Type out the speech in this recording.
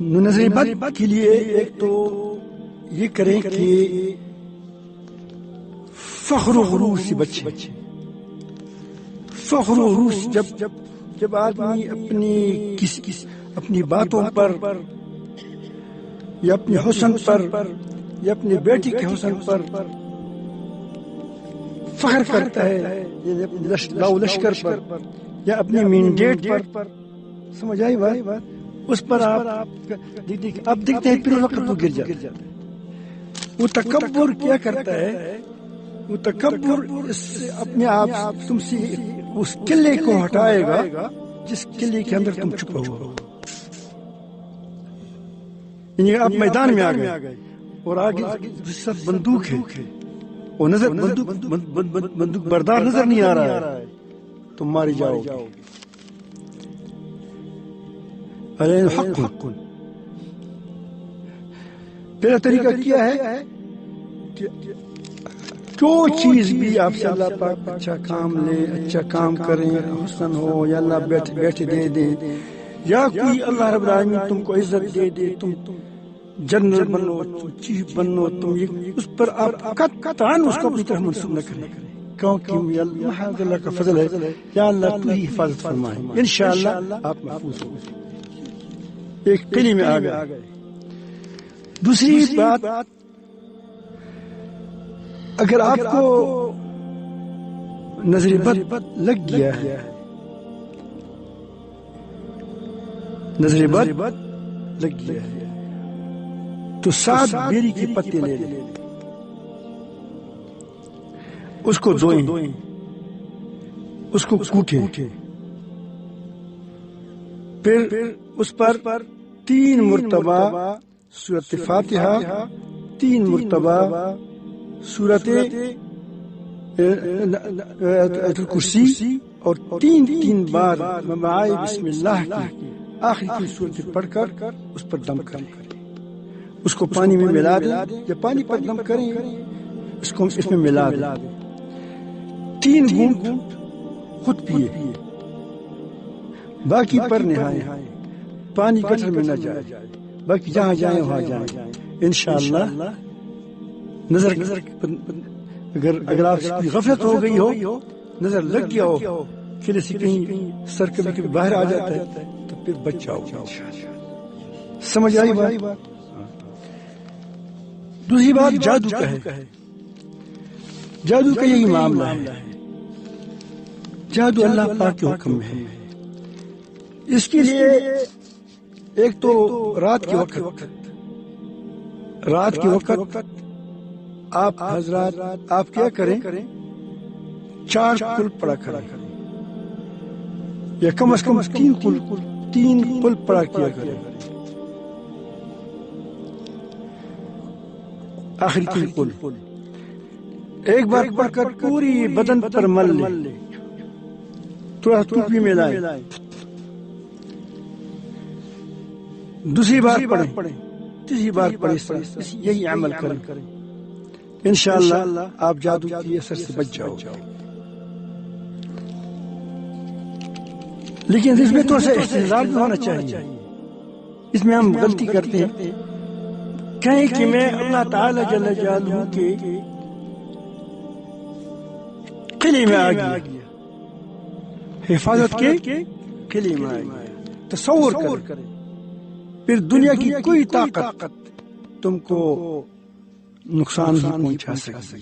نظر بد کے لیے ایک تو یہ کریں کہ فخر و غرور سے بچیں. فخر و غرور جب آدمی اپنی باتوں پر یا اپنے حسن پر یا اپنی بیٹی کے حسن پر فخر کرتا ہے، لاؤ لشکر پر یا اپنے مینڈیٹ پر، سمجھ آئی بات؟ اس پر آپ دیکھتے ہیں پھر وقت وہ گر جاتا ہے. وہ تکبر کیا کرتا ہے؟ وہ تکبر اپنے آپ تم سے اس قلعے کو ہٹائے گا جس قلعے کے اندر تم چھپا ہوا ہو. یعنی آپ میدان میں آ گئے اور آگے سب بندوق ہے اور بندوق بردار نظر نہیں آ رہا ہے، تم مارے جاؤ گے. حق. پہلا طریقہ کیا ہے کہ جو چیز بھی آپ سے اللہ پاک اچھا کام لے، اچھا کام کریں، حسن ہو یا اللہ بیٹھے دے دے یا کوئی اللہ رب العالمین تم کو عزت دے دے، تم جنرل بنو، چیف بنو، تم اس پر آپ قطعاً اس کو اپنی طرف منسوخ نہ کریں، کیونکہ اللہ کا فضل ہے. یا اللہ تو ہی حفاظت فرمائے، انشاءاللہ آپ محفوظ ہو. ایک قلعے میں آ گئے. دوسری بات، اگر آپ کو نظر بد لگ گیا ہے، نظر بد لگ گیا ہے تو 7 بیری کے پتے لے لیں، اس کو دھوئیں، اس کو کوٹیں، پھر اس پر 3 مرتبہ سورۃ فاتحہ، 3 مرتبہ سورۃ الکرسی اور 3 بار مماعی بسم اللہ کی آخری کی سورت پڑھ کر اس پر دم کریں. اس کو پانی میں ملا دیں یا پانی پر دم کریں، اس کو اس میں ملا دیں. 3 گھونٹ خود پیے، باقی پر نہائیں، پانی گٹر میں نہ جائے، باقی جہاں جائیں وہاں جائیں. انشاءاللہ نظر اگر آپ کی غفلت ہو گئی ہو، نظر لگ گیا ہو، پھر سے کہیں سر کبھی باہر آ جاتا ہے تو پھر بچ جاؤ. سمجھ آئی بات؟ دوسری بات جادو کا ہے. جادو کا یہی معاملہ ہے. جادو اللہ پاک کے حکم میں ہے. اس کے لیے ایک تو رات کے وقت آپ حضرات آپ کیا کریں، 4 کل پڑا کریں یا کم از کم 3 کل پڑا کیا کریں. آخری 3 کل ایک بار پڑھ کر پوری بدن پر مل لیں، تھوڑا ٹوپی میں لائیں، دوسری بار پڑھیں، تیسری بار پڑھیں. یہی عمل کریں، انشاءاللہ آپ جادو کی اثر سے بچ جاؤ. لیکن اس میں تھوڑا سا استحضار بھی ہونا چاہیے. اس میں ہم غلطی کرتے ہیں، کہیں کہ میں اللہ تعالی جل جلالہ کے قلعے میں آ گیا، حفاظت کے قلعے میں آ گیا. تصور کریں پھر دنیا کی کوئی طاقت تم کو نقصان نہیں پہنچا سکتی.